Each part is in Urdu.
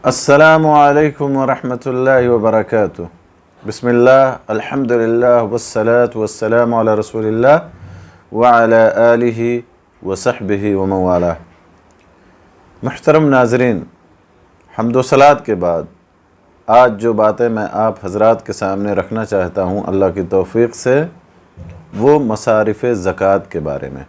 السلام علیکم ورحمۃ اللہ وبرکاتہ۔ بسم اللہ، الحمدللہ والصلاة والسلام علی رسول اللہ وعلی آلہ وصحبہ ومن والہ۔ محترم ناظرین، حمد و صلوات کے بعد آج جو باتیں میں آپ حضرات کے سامنے رکھنا چاہتا ہوں اللہ کی توفیق سے، وہ مصارف زکوٰۃ کے بارے میں۔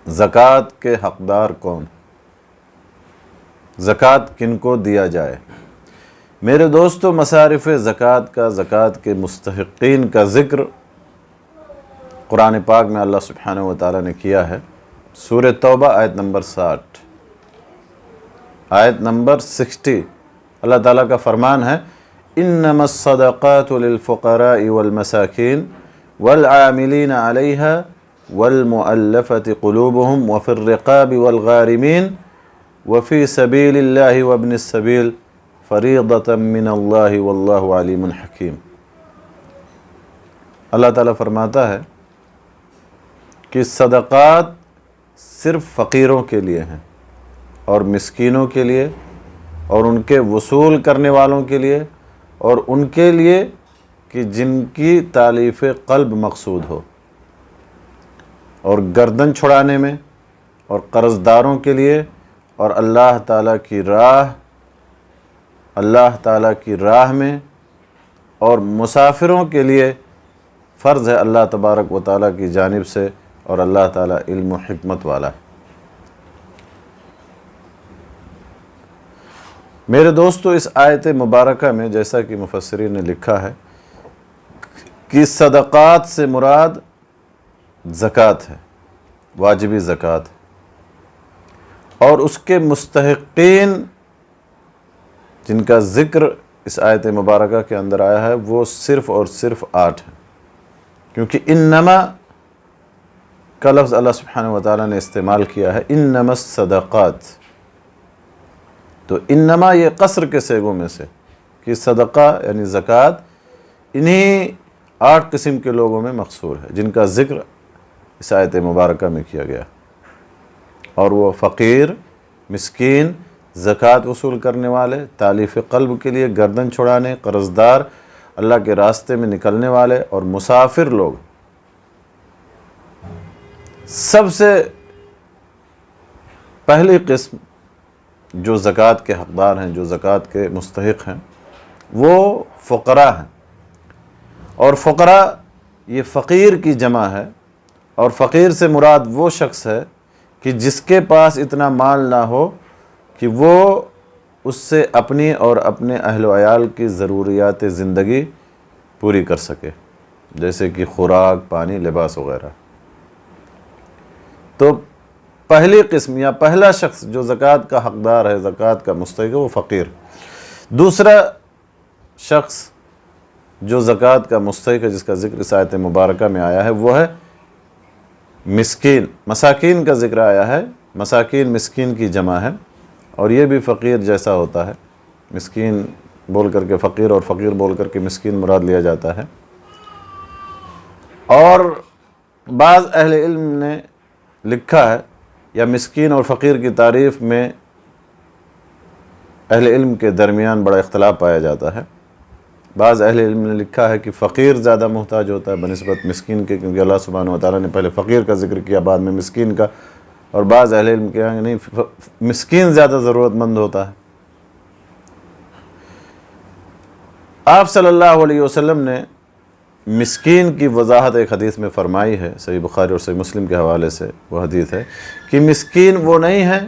زکوٰۃ کے حقدار کون؟ زکوٰۃ کن کو دیا جائے؟ میرے دوستو، مصارف زکوٰۃ کا، زکوٰۃ کے مستحقین کا ذکر قرآن پاک میں اللہ سبحانہ و تعالیٰ نے کیا ہے۔ سورہ توبہ آیت نمبر 60، آیت نمبر 60، اللہ تعالیٰ کا فرمان ہے: انما الصدقات للفقراء والمساکین والعاملین علیہا والمؤلفۃ قلوبہم وفی الرقاب والغارمین وفی سبیل اللہ وابن السبیل فریضۃ من اللہ واللہ علیم حکیم۔ اللہ تعالیٰ فرماتا ہے کہ صدقات صرف فقیروں کے لیے ہیں اور مسکینوں کے لیے اور ان کے وصول کرنے والوں کے لیے اور ان کے لیے کہ جن کی تالیف قلب مقصود ہو، اور گردن چھڑانے میں، اور قرض داروں کے لیے، اور اللہ تعالیٰ کی راہ میں، اور مسافروں کے لیے فرض ہے اللہ تبارک و تعالیٰ کی جانب سے، اور اللہ تعالیٰ علم و حکمت والا ہے۔ میرے دوستو، اس آیت مبارکہ میں جیسا کہ مفسرین نے لکھا ہے کہ صدقات سے مراد زکوٰۃ ہے، واجبی زکوٰۃ، اور اس کے مستحقین جن کا ذکر اس آیت مبارکہ کے اندر آیا ہے وہ صرف اور صرف 8 ہیں، کیونکہ انما کا لفظ اللہ سبحانہ و تعالیٰ نے استعمال کیا ہے، انما الصدقات، تو انما یہ قصر کے صیغوں میں سے کہ صدقہ یعنی زکوٰۃ انہی 8 قسم کے لوگوں میں مقصور ہے جن کا ذکر اس آیت مبارکہ میں کیا گیا، اور وہ فقیر، مسکین، زکوٰۃ وصول کرنے والے، تالیف قلب کے لیے گردن چھڑانے، قرض دار، اللہ کے راستے میں نکلنے والے، اور مسافر لوگ۔ سب سے پہلی قسم جو زکوٰۃ کے حقدار ہیں، جو زکوٰۃ کے مستحق ہیں، وہ فقراء ہیں، اور فقراء یہ فقیر کی جمع ہے، اور فقیر سے مراد وہ شخص ہے کہ جس کے پاس اتنا مال نہ ہو کہ وہ اس سے اپنی اور اپنے اہل و عیال کی ضروریات زندگی پوری کر سکے، جیسے کہ خوراک، پانی، لباس وغیرہ۔ تو پہلی قسم یا پہلا شخص جو زکوٰۃ کا حقدار ہے، زکوٰۃ کا مستحق ہے، وہ فقیر۔ دوسرا شخص جو زکوٰۃ کا مستحق ہے جس کا ذکر اس آیت مبارکہ میں آیا ہے وہ ہے مسکین۔ مساکین کا ذکر آیا ہے، مساکین مسکین کی جمع ہے، اور یہ بھی فقیر جیسا ہوتا ہے، مسکین بول کر کے فقیر اور فقیر بول کر کے مسکین مراد لیا جاتا ہے۔ اور بعض اہل علم نے لکھا ہے، یا مسکین اور فقیر کی تعریف میں اہل علم کے درمیان بڑا اختلاف پایا جاتا ہے۔ بعض اہل علم نے لکھا ہے کہ فقیر زیادہ محتاج ہوتا ہے بنسبت مسکین کے، کیونکہ اللہ سبحانہ و تعالیٰ نے پہلے فقیر کا ذکر کیا بعد میں مسکین کا، اور بعض اہل علم کہا کہ نہیں، مسکین زیادہ ضرورت مند ہوتا ہے۔ آپ صلی اللہ علیہ وسلم نے مسکین کی وضاحت ایک حدیث میں فرمائی ہے، صحیح بخاری اور صحیح مسلم کے حوالے سے وہ حدیث ہے کہ مسکین وہ نہیں ہے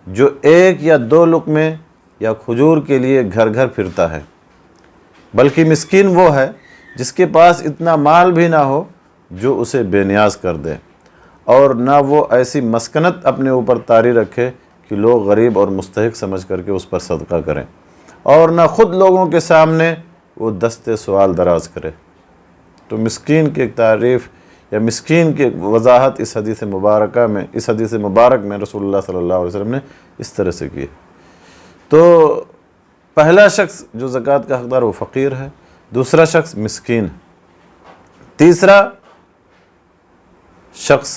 جو 1 یا 2 لقمے یا کھجور کے لیے گھر گھر پھرتا ہے، بلکہ مسکین وہ ہے جس کے پاس اتنا مال بھی نہ ہو جو اسے بے نیاز کر دے، اور نہ وہ ایسی مسکنت اپنے اوپر طاری رکھے کہ لوگ غریب اور مستحق سمجھ کر کے اس پر صدقہ کریں، اور نہ خود لوگوں کے سامنے وہ دست سوال دراز کرے۔ تو مسکین کی ایک تعریف یا مسکین کی ایک وضاحت اس حدیث مبارک میں رسول اللہ صلی اللہ علیہ وسلم نے اس طرح سے کی۔ تو پہلا شخص جو زکوٰۃ کا حقدار وہ فقیر ہے، دوسرا شخص مسکین ہے، تیسرا شخص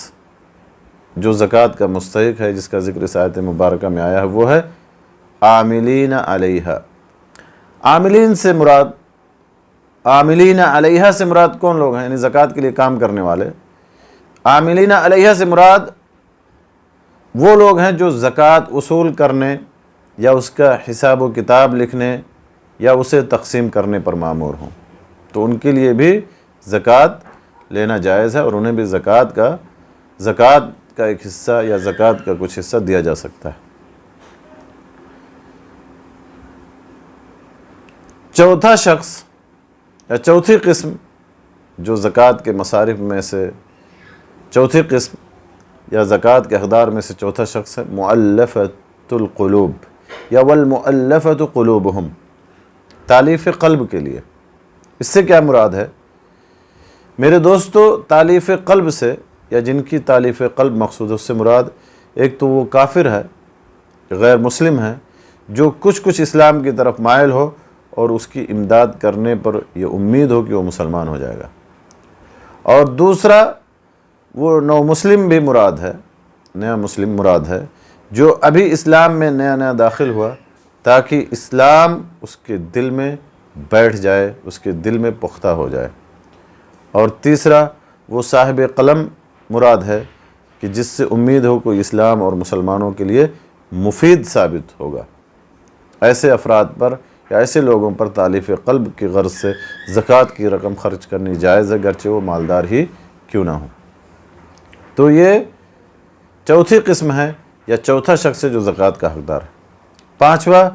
جو زکوٰۃ کا مستحق ہے جس کا ذکر اس آیت مبارکہ میں آیا ہے وہ ہے عاملین علیہا۔ عاملین سے مراد، عاملین علیہا سے مراد کون لوگ ہیں؟ یعنی زکوٰۃ کے لیے کام کرنے والے۔ عاملین علیہا سے مراد وہ لوگ ہیں جو زکوٰۃ وصول کرنے یا اس کا حساب و کتاب لکھنے یا اسے تقسیم کرنے پر مامور ہوں، تو ان کے لیے بھی زکوٰۃ لینا جائز ہے، اور انہیں بھی زکوٰۃ کا ایک حصہ یا زکوٰۃ کا کچھ حصہ دیا جا سکتا ہے۔ چوتھا شخص یا چوتھی قسم جو زکوٰۃ کے مصارف میں سے چوتھی قسم یا زکوٰۃ کے حقدار میں سے چوتھا شخص ہے مؤلفۃ القلوب یا والمؤلفۃ قلوبہم، تالیف قلب کے لیے۔ اس سے کیا مراد ہے؟ میرے دوستو، تالیف قلب سے یا جن کی تالیف قلب مقصود ہے، اس سے مراد ایک تو وہ کافر ہے، غیر مسلم ہے، جو کچھ اسلام کی طرف مائل ہو اور اس کی امداد کرنے پر یہ امید ہو کہ وہ مسلمان ہو جائے گا، اور دوسرا وہ نو مسلم بھی مراد ہے، نیا مسلم مراد ہے، جو ابھی اسلام میں نیا داخل ہوا تاکہ اسلام اس کے دل میں بیٹھ جائے، اس کے دل میں پختہ ہو جائے، اور تیسرا وہ صاحب قلم مراد ہے کہ جس سے امید ہو کوئی اسلام اور مسلمانوں کے لیے مفید ثابت ہوگا۔ ایسے افراد پر یا ایسے لوگوں پر تالیف قلب کی غرض سے زکوٰۃ کی رقم خرچ کرنی جائز ہے، گرچہ وہ مالدار ہی کیوں نہ ہو۔ تو یہ چوتھی قسم ہے یا چوتھا شخص ہے جو زکوٰۃ کا حقدار ہے۔ پانچواں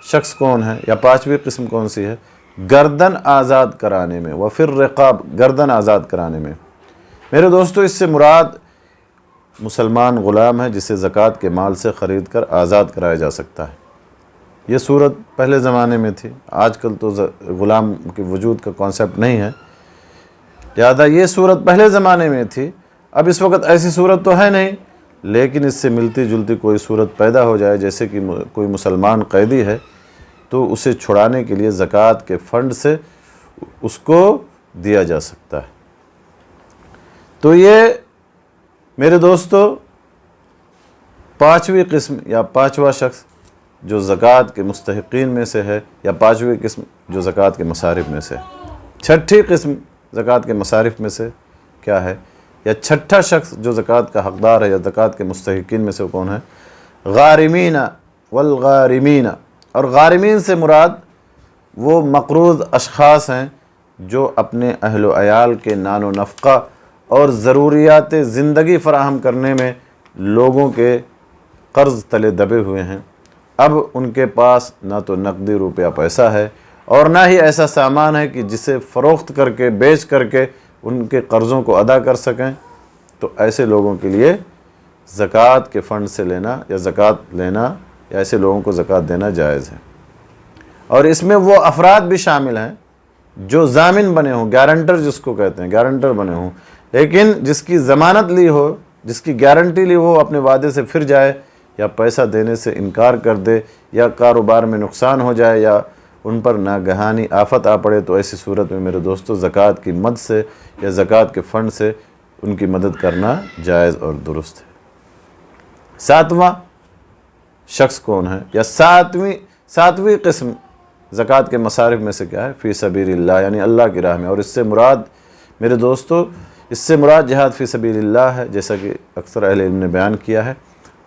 شخص کون ہے یا پانچویں قسم کون سی ہے؟ گردن آزاد کرانے میں، وفر رقاب، گردن آزاد کرانے میں۔ میرے دوستو، اس سے مراد مسلمان غلام ہے جسے زکوٰۃ کے مال سے خرید کر آزاد کرایا جا سکتا ہے۔ یہ صورت پہلے زمانے میں تھی، آج کل تو غلام کے وجود کا کانسیپٹ نہیں ہے، لہذا یہ صورت پہلے زمانے میں تھی۔ اب اس وقت ایسی صورت تو ہے نہیں، لیکن اس سے ملتی جلتی کوئی صورت پیدا ہو جائے، جیسے کہ کوئی مسلمان قیدی ہے تو اسے چھڑانے کے لیے زکوٰۃ کے فنڈ سے اس کو دیا جا سکتا ہے۔ تو یہ میرے دوستو پانچویں قسم یا پانچواں شخص جو زکوٰۃ کے مستحقین میں سے ہے، یا پانچویں قسم جو زکوٰۃ کے مصارف میں سے ہے۔ چھٹی قسم زکوٰۃ کے مصارف میں سے کیا ہے، یا چھٹا شخص جو زکوٰۃ کا حقدار ہے یا زکوٰۃ کے مستحقین میں سے وہ کون ہے؟ غارمین والغارمین، اور غارمین سے مراد وہ مقروض اشخاص ہیں جو اپنے اہل و عیال کے نان و نفقہ اور ضروریات زندگی فراہم کرنے میں لوگوں کے قرض تلے دبے ہوئے ہیں۔ اب ان کے پاس نہ تو نقدی روپیہ پیسہ ہے اور نہ ہی ایسا سامان ہے کہ جسے فروخت کر کے بیچ کر کے ان کے قرضوں کو ادا کر سکیں، تو ایسے لوگوں کے لیے زکوٰۃ کے فنڈ سے لینا یا زکوٰۃ لینا یا ایسے لوگوں کو زکوٰۃ دینا جائز ہے۔ اور اس میں وہ افراد بھی شامل ہیں جو ضامن بنے ہوں، گارنٹر جس کو کہتے ہیں، گارنٹر بنے ہوں، لیکن جس کی ضمانت لی ہو، جس کی گارنٹی لی ہو، اپنے وعدے سے پھر جائے یا پیسہ دینے سے انکار کر دے یا کاروبار میں نقصان ہو جائے یا ان پر ناگہانی آفت آ پڑے، تو ایسی صورت میں میرے دوستو زکوٰۃ کی مد سے یا زکوٰۃ کے فنڈ سے ان کی مدد کرنا جائز اور درست ہے۔ ساتواں شخص کون ہے یا ساتویں قسم زکوٰۃ کے مصارف میں سے کیا ہے؟ فی سبیل اللہ، یعنی اللہ کی راہ میں، اور اس سے مراد میرے دوستو اس سے مراد جہاد فی سبیل اللہ ہے، جیسا کہ اکثر اہل علم نے بیان کیا ہے،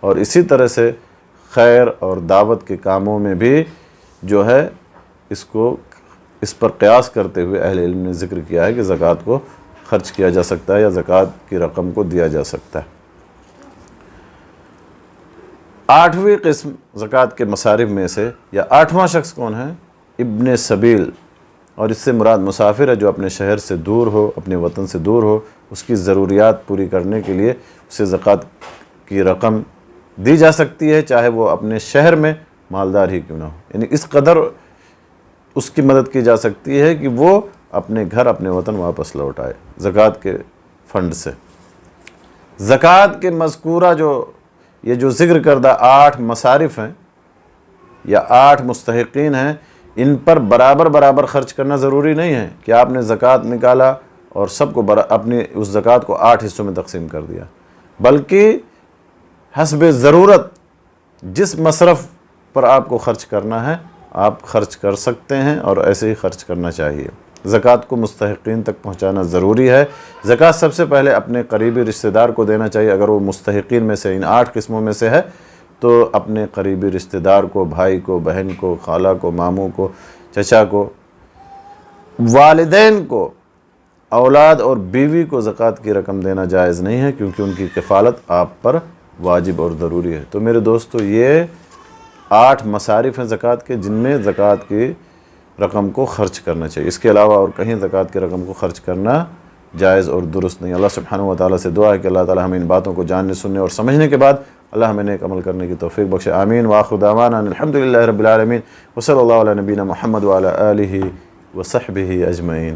اور اسی طرح سے خیر اور دعوت کے کاموں میں بھی جو ہے اس پر قیاس کرتے ہوئے اہل علم نے ذکر کیا ہے کہ زکوٰۃ کو خرچ کیا جا سکتا ہے یا زکوٰۃ کی رقم کو دیا جا سکتا ہے۔ آٹھویں قسم زکوٰۃ کے مصارف میں سے یا آٹھواں شخص کون ہے؟ ابن سبیل، اور اس سے مراد مسافر ہے جو اپنے شہر سے دور ہو، اپنے وطن سے دور ہو، اس کی ضروریات پوری کرنے کے لیے اسے زکوٰۃ کی رقم دی جا سکتی ہے، چاہے وہ اپنے شہر میں مالدار ہی کیوں نہ ہو، یعنی اس قدر اس کی مدد کی جا سکتی ہے کہ وہ اپنے گھر اپنے وطن واپس لوٹ آئے زکوٰۃ کے فنڈ سے۔ زکوٰۃ کے مذکورہ یہ جو ذکر کردہ 8 مصارف ہیں یا 8 مستحقین ہیں، ان پر برابر خرچ کرنا ضروری نہیں ہے کہ آپ نے زکوٰۃ نکالا اور سب کو اپنی اس زکوٰۃ کو 8 حصوں میں تقسیم کر دیا، بلکہ حسب ضرورت جس مصرف پر آپ کو خرچ کرنا ہے آپ خرچ کر سکتے ہیں اور ایسے ہی خرچ کرنا چاہیے۔ زکوٰۃ کو مستحقین تک پہنچانا ضروری ہے۔ زکوٰۃ سب سے پہلے اپنے قریبی رشتہ دار کو دینا چاہیے، اگر وہ مستحقین میں سے ان 8 قسموں میں سے ہے تو اپنے قریبی رشتہ دار کو، بھائی کو، بہن کو، خالہ کو، ماموں کو، چچا کو، والدین کو، اولاد اور بیوی کو زکوٰۃ کی رقم دینا جائز نہیں ہے، کیونکہ ان کی کفالت آپ پر واجب اور ضروری ہے۔ تو میرے دوستو، یہ 8 مصارف ہیں زکوٰۃ کے، جن میں زکوٰۃ کی رقم کو خرچ کرنا چاہیے۔ اس کے علاوہ اور کہیں زکوٰۃ کی رقم کو خرچ کرنا جائز اور درست نہیں۔ اللہ سبحانہ و تعالیٰ سے دعا ہے کہ اللہ تعالیٰ ہمیں ان باتوں کو جاننے، سننے اور سمجھنے کے بعد اللہ ہمیں نیک عمل کرنے کی توفیق بخشے۔ آمین۔ وآخر دعوانا الحمدللہ رب العالمین، وصلی اللہ علی نبینا محمد وعلی آلہ وصحبہ اجمعین۔